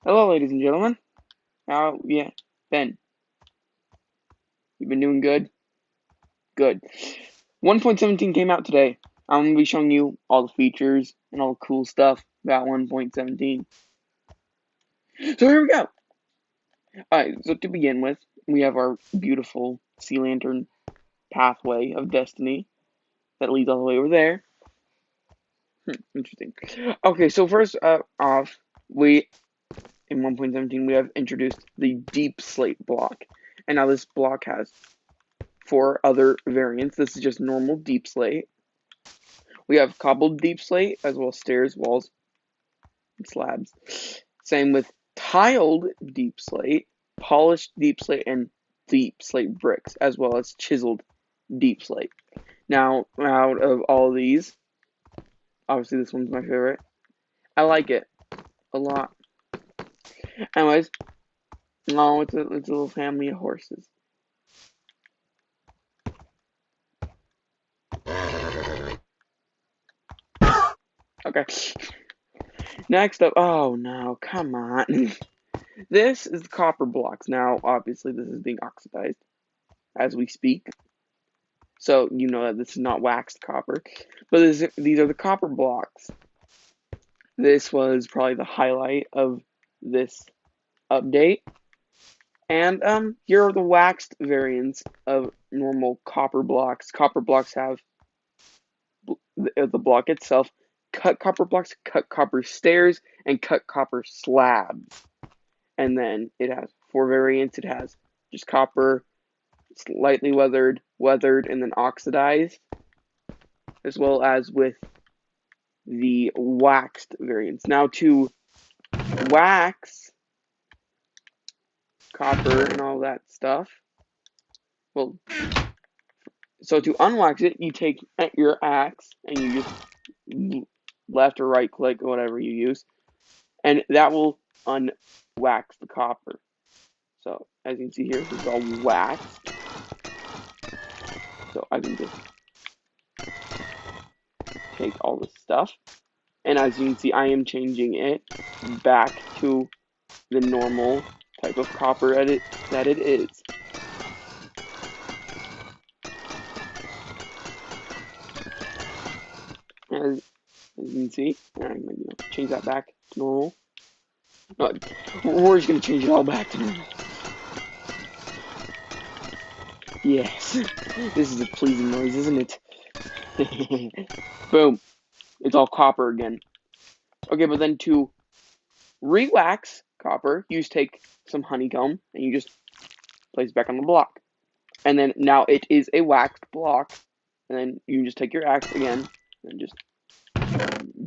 Hello, ladies and gentlemen. Yeah, Ben, you've been doing good? Good. 1.17 came out today. I'm going to be showing you all the features and all the cool stuff about 1.17. So here we go. Alright, so to begin with, we have our beautiful sea lantern pathway of destiny that leads all the way over there. Interesting. Okay, so first off, in 1.17, we have introduced the deep slate block. And now this block has 4 other variants. This is just normal deep slate. We have cobbled deep slate, as well as stairs, walls, and slabs. Same with tiled deep slate, polished deep slate, and deep slate bricks, as well as chiseled deep slate. Now, out of all of these, obviously this one's my favorite. I like it a lot. Anyways, no, it's a little family of horses. Okay. Next up, oh no, come on. This is the copper blocks. Now, obviously, this is being oxidized as we speak. So, you know that this is not waxed copper. But these are the copper blocks. This was probably the highlight of this update. And here are the waxed variants of normal copper blocks. Copper blocks have the block itself, cut copper blocks, cut copper stairs, and cut copper slabs. And then it has 4 variants. It has just copper, slightly weathered, and then oxidized, as well as with the waxed variants. Now to wax copper and all that stuff, well, so to unwax it, you take your axe and you just left or right click, or whatever you use, and that will unwax the copper. So as you can see here, this is all waxed. So I can just take all this stuff, and as you can see, I am changing it back to the normal type of copper that it is. As you can see, I'm going to change that back to normal. No, we're just going to change it all back to normal. Yes, this is a pleasing noise, isn't it? Boom, it's all copper again. Okay, but then to re-wax copper, you just take some honeycomb and you just place it back on the block. And then now it is a waxed block. And then you just take your axe again and just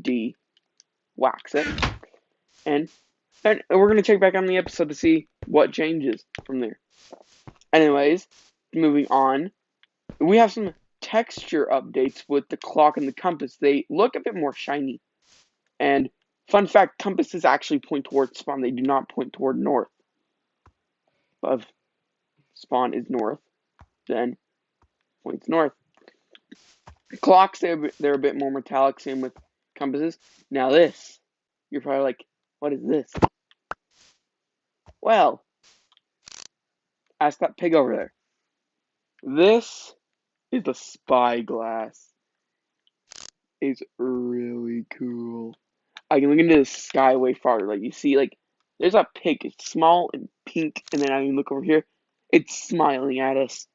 de-wax it. And we're going to check back on the episode to see what changes from there. Anyways, moving on. We have some texture updates with the clock and the compass. They look a bit more shiny. And fun fact, compasses actually point towards spawn. They do not point toward north. If spawn is north, then points north. Clocks, they're a bit more metallic, same with compasses. Now this, you're probably like, what is this? Well, ask that pig over there. This is the spyglass. It's really cool. I can look into the sky way farther. Like, you see, like, there's a pig. It's small and pink, and then I can look over here. It's smiling at us.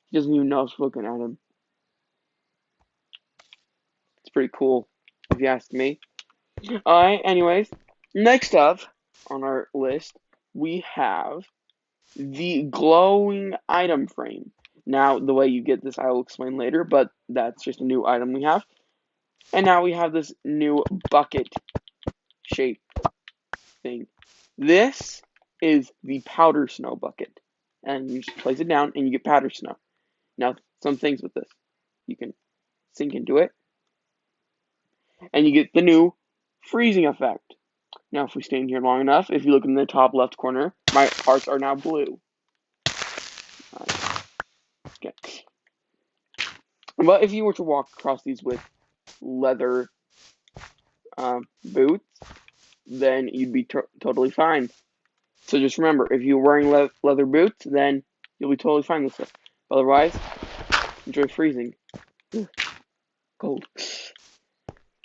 He doesn't even know it's looking at him. It's pretty cool, if you ask me. Alright, anyways. Next up on our list, we have the glowing item frame. Now, the way you get this, I will explain later, but that's just a new item we have. And now we have this new bucket shape thing. This is the powder snow bucket. And you just place it down and you get powder snow. Now, some things with this. You can sink into it. And you get the new freezing effect. Now, if we stand here long enough, if you look in the top left corner, my hearts are now blue. Okay. But if you were to walk across these with leather boots, then you'd be totally fine. So just remember, if you're wearing leather boots, then you'll be totally fine with this. Otherwise, enjoy freezing. Cold.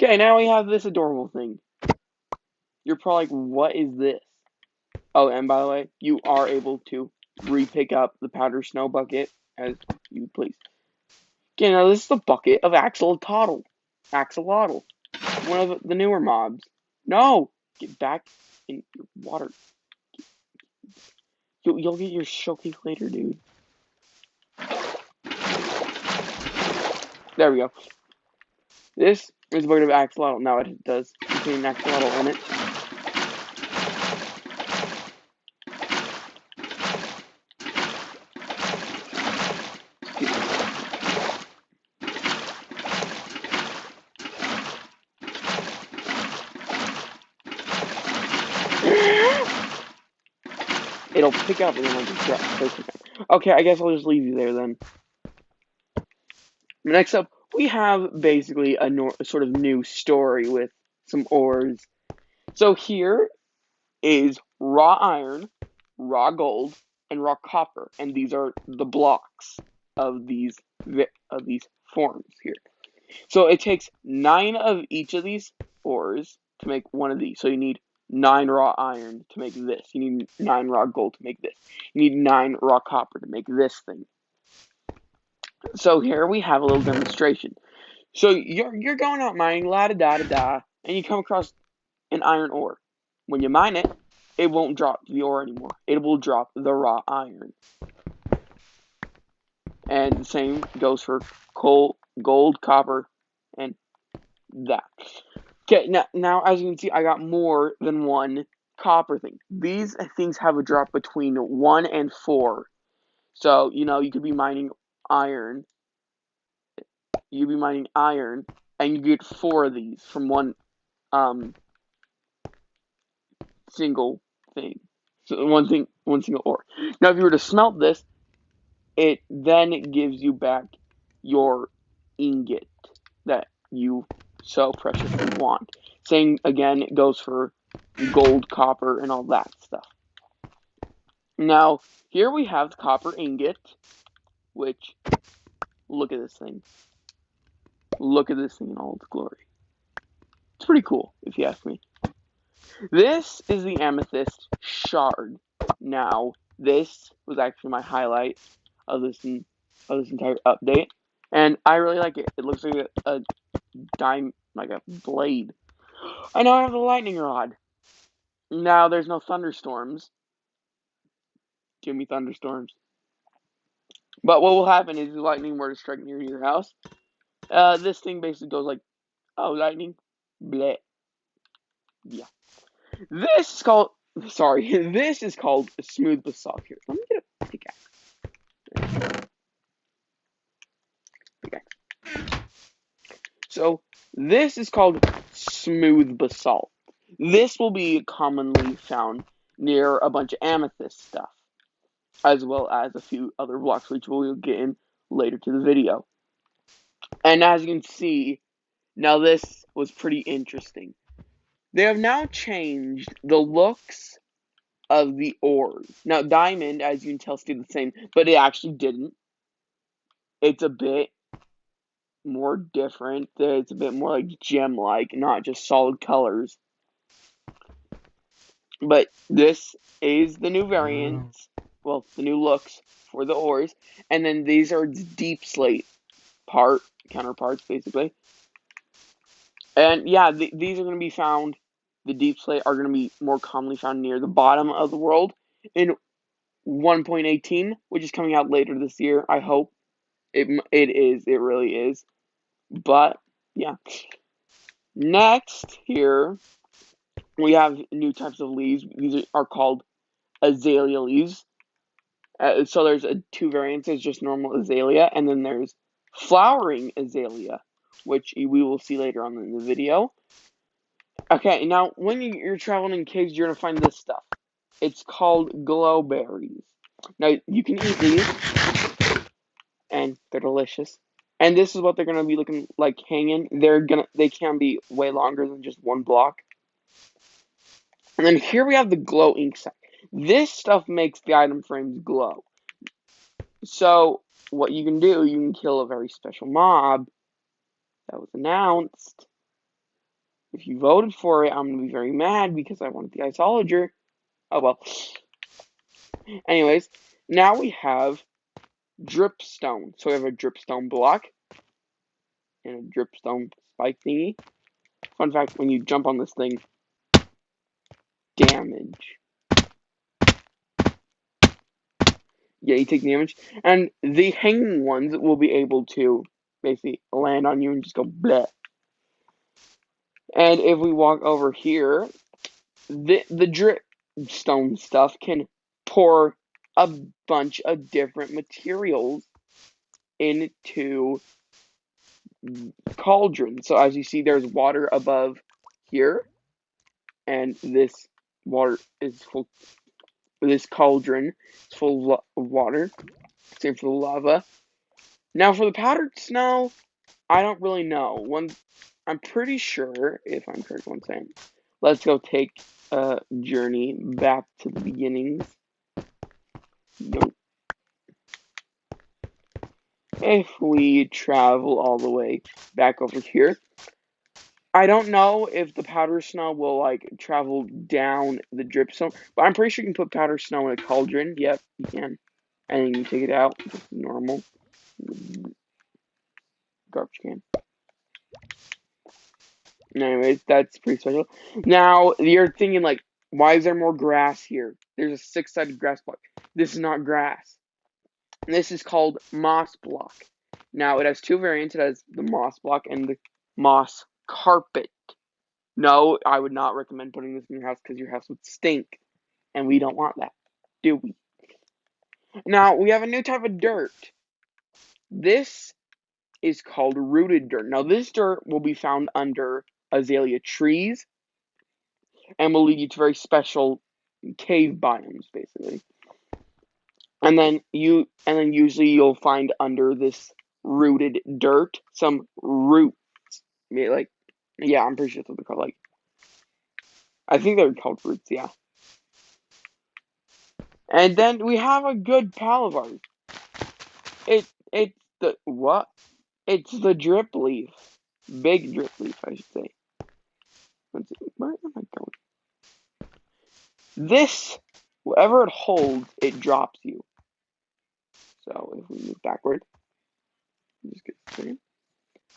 Okay, now we have this adorable thing. You're probably like, what is this? Oh, and by the way, you are able to re-pick up the powder snow bucket as you please. Okay, now this is the bucket of Axolotl. Axolotl. One of the newer mobs. No! Get back in your water. You'll get your showcase later, dude. There we go. This is a bucket of Axolotl. Now it does contain Axolotl in it. It'll pick up and then I'll just drop. Okay, I guess I'll just leave you there then. Next up, we have basically a sort of new story with some ores. So here is raw iron, raw gold, and raw copper, and these are the blocks of these forms here. So it takes 9 of each of these ores to make one of these. So you need 9 raw iron to make this. You need 9 raw gold to make this. You need 9 raw copper to make this thing. So here we have a little demonstration. So you're going out mining, la da da da da, and you come across an iron ore. When you mine it, it won't drop the ore anymore. It will drop the raw iron. And the same goes for coal, gold, copper, and that. Okay, now as you can see, I got more than one copper thing. These things have a drop between 1 and 4. So, you could be mining iron. You'd be mining iron, and you get 4 of these from one single thing. So one single ore. Now, if you were to smelt this, it then gives you back your ingot that you so preciously want. Same again, it goes for gold, copper, and all that stuff. Now, here we have the copper ingot, which, look at this thing. Look at this thing in all its glory. It's pretty cool, if you ask me. This is the amethyst shard. Now, this was actually my highlight of this entire update, and I really like it. It looks like a blade. I now have the lightning rod. Now there's no thunderstorms. Give me thunderstorms. But what will happen is the lightning were to strike near your house. This thing basically goes like, oh, lightning, bleh. Yeah. This is called smooth basalt here. Let me get a pickaxe. So this is called smooth basalt. This will be commonly found near a bunch of amethyst stuff, as well as a few other blocks, which we'll get in later to the video. And as you can see, now this was pretty interesting. They have now changed the looks of the ores. Now, diamond, as you can tell, stayed the same, but it actually didn't. It's a bit more different. It's a bit more like gem-like, not just solid colors. But this is the new variants, well, the new looks for the ores, and then these are deep slate counterparts, basically. And yeah, these are going to be found, the deep slate are going to be more commonly found near the bottom of the world in 1.18, which is coming out later this year, I hope. It really is. But, yeah. Next, here, we have new types of leaves. These are called azalea leaves. So there's 2 variants. There's just normal azalea, and then there's flowering azalea, which we will see later on in the video. Okay, now when you're traveling in caves, you're going to find this stuff. It's called glowberries. Now, you can eat these, and they're delicious. And this is what they're going to be looking like hanging. They can be way longer than just 1 block. And then here we have the glow ink sac. This stuff makes the item frames glow. So what you can do, you can kill a very special mob that was announced. If you voted for it, I'm going to be very mad because I wanted the Isologer. Oh well. Anyways, now we have dripstone. So we have a dripstone block and a dripstone spike thingy. Fun fact, when you jump on this thing, damage. Yeah, you take damage. And the hanging ones will be able to basically land on you and just go bleh. And if we walk over here, the dripstone stuff can pour a bunch of different materials into cauldrons. So as you see, there's water above here, and this water is full. This cauldron is full of water. Same for the lava. Now for the powdered snow, I don't really know. I'm pretty sure, if I'm correct one saying, let's go take a journey back to the beginnings. Nope. If we travel all the way back over here, I don't know if the powder snow will like travel down the dripstone, but I'm pretty sure you can put powder snow in a cauldron. Yep, you can. And then you take it out, just normal garbage can. Anyways, that's pretty special. Now, you're thinking, like, why is there more grass here? There's a six-sided grass block. This is not grass. This is called moss block. Now, it has two variants. It has the moss block and the moss carpet. No, I would not recommend putting this in your house because your house would stink. And we don't want that, do we? Now, we have a new type of dirt. This is called rooted dirt. Now, this dirt will be found under azalea trees and will lead you to very special cave biomes, basically. And then usually you'll find under this rooted dirt some roots. Like, yeah, I'm pretty sure that's what they're called. Like, I think they're called roots, yeah. And then we have a good pal of ours. It's the what? It's the drip leaf. Big drip leaf, I should say. Let's see, where am I going? This, whatever it holds, it drops you. So if we move backward, just get straight.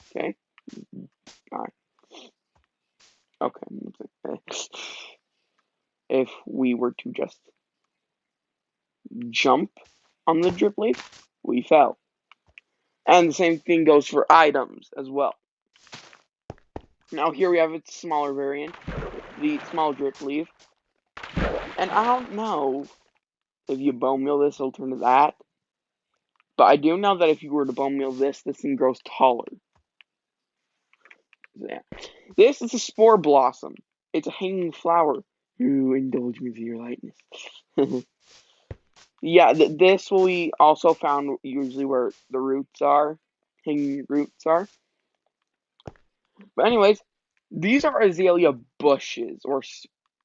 Okay. Alright. Okay. If we were to just jump on the drip leaf, we fell. And the same thing goes for items as well. Now here we have its smaller variant, the small drip leaf. And I don't know if you bone meal this, it'll turn to that. But I do know that if you were to bone meal this thing grows taller. Yeah. This is a spore blossom. It's a hanging flower. Ooh, indulge me for your lightness. Yeah, this will be also found usually where the roots are, hanging roots are. But anyways, these are azalea bushes or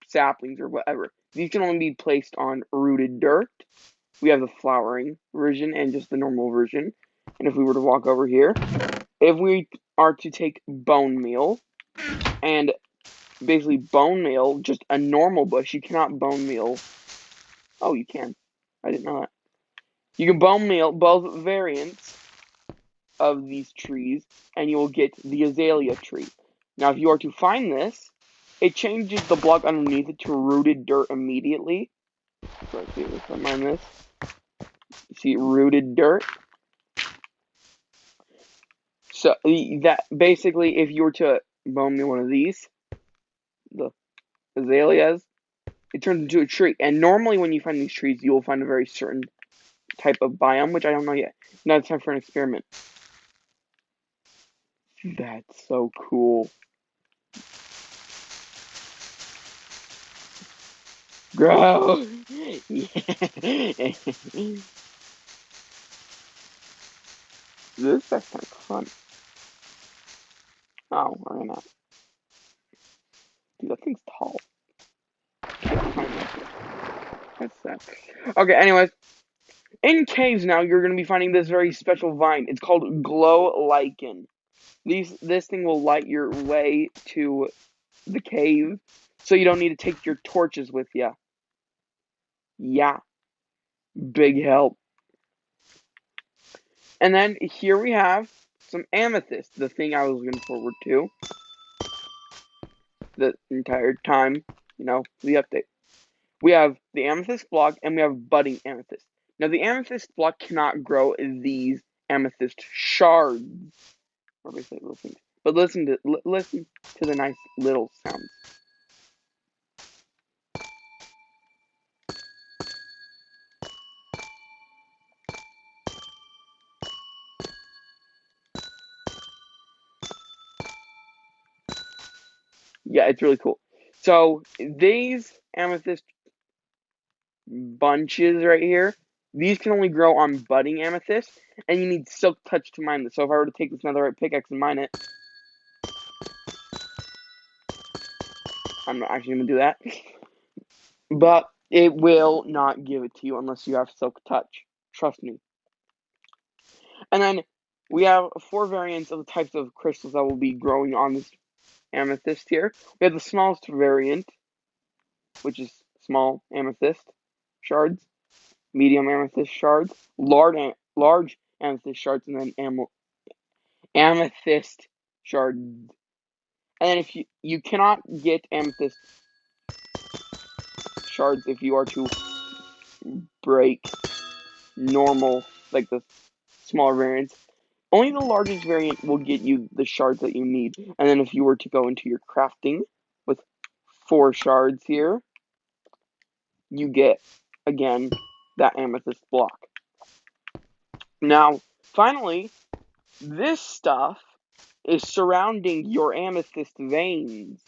saplings or whatever. These can only be placed on rooted dirt. We have the flowering version and just the normal version. And if we were to walk over here, if we are to take bone meal and basically bone meal just a normal bush, you cannot bone meal. Oh, you can. I didn't know that. You can bone meal both variants of these trees, and you will get the azalea tree. Now, if you are to find this, it changes the block underneath it to rooted dirt immediately. So let's see if I find this. You see rooted dirt. So that basically, if you were to bone me one of these, the azaleas, it turns into a tree. And normally, when you find these trees, you will find a very certain type of biome, which I don't know yet. Now it's time for an experiment. That's so cool. Grow! Yeah. This is kind of fun. Oh, I ran out. Dude, that thing's tall. That's sad. Okay, anyways. In caves now, you're going to be finding this very special vine. It's called glow lichen. This thing will light your way to the cave, so you don't need to take your torches with you. Yeah, big help. And then here we have some amethyst, the thing I was looking forward to the entire time, the update. We have the amethyst block, and we have budding amethyst. Now, the amethyst block cannot grow these amethyst shards. Or basically little things. But listen to the nice little sounds. Yeah, it's really cool. So these amethyst bunches right here, these can only grow on budding amethyst, and you need silk touch to mine this. So if I were to take this netherite pickaxe and mine it, I'm not actually going to do that. But it will not give it to you unless you have silk touch. Trust me. And then we have 4 variants of the types of crystals that will be growing on this amethyst here. We have the smallest variant, which is small amethyst shards, medium amethyst shards, large amethyst shards, and then amethyst shards. And then if you cannot get amethyst shards if you are to break normal, like the smaller variants. Only the largest variant will get you the shards that you need. And then if you were to go into your crafting with 4 shards here, you get, again, that amethyst block. Now, finally, this stuff is surrounding your amethyst veins.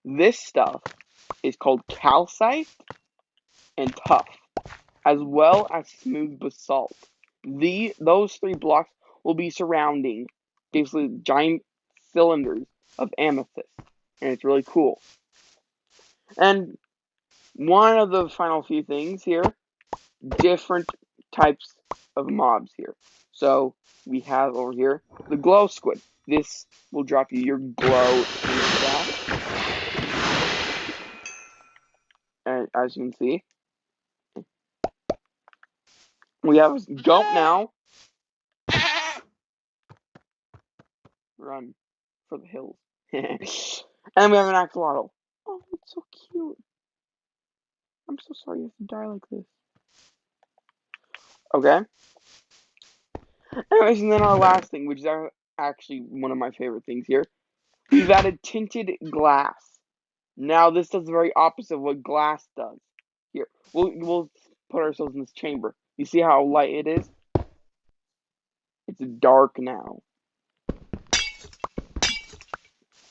This stuff is called calcite and tuff, as well as smooth basalt. Those 3 blocks will be surrounding basically giant cylinders of amethyst, and it's really cool. And one of the final few things here, different types of mobs here. So we have over here the glow squid. This will drop you your glow stuff. And as you can see, we have goat now. Run for the hills. And we have an axolotl. Oh, it's so cute. I'm so sorry you have to die like this. Okay. Anyways, and then our last thing, which is actually one of my favorite things here. We've added tinted glass. Now, this does the very opposite of what glass does. Here, we'll put ourselves in this chamber. You see how light it is? It's dark now.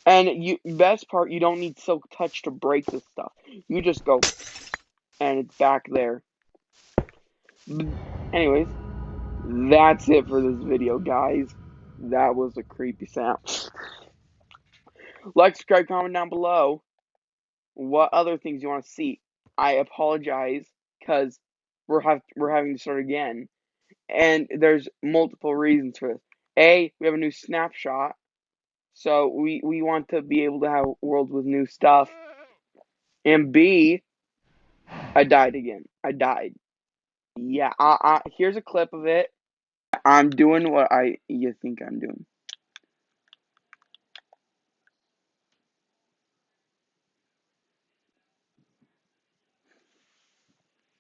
And best part, you don't need silk touch to break this stuff. You just go, and it's back there. Anyways, that's it for this video, guys. That was a creepy sound. Like, subscribe, comment down below what other things you want to see. I apologize because we're having to start again, and there's multiple reasons for this. A, we have a new snapshot, so we want to be able to have a world with new stuff. And B, I died again. I died. Yeah. Here's a clip of it. I'm doing what you think I'm doing.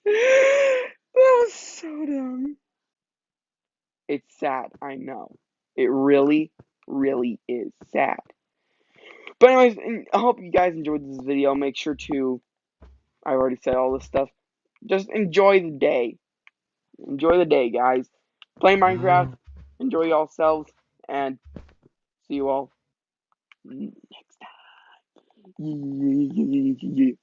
That was so dumb. It's sad, I know. It really, really is sad. But anyways, I hope you guys enjoyed this video. Make sure to, I've already said all this stuff. Just enjoy the day. Enjoy the day, guys. Play Minecraft. Enjoy yourselves. And see you all next time.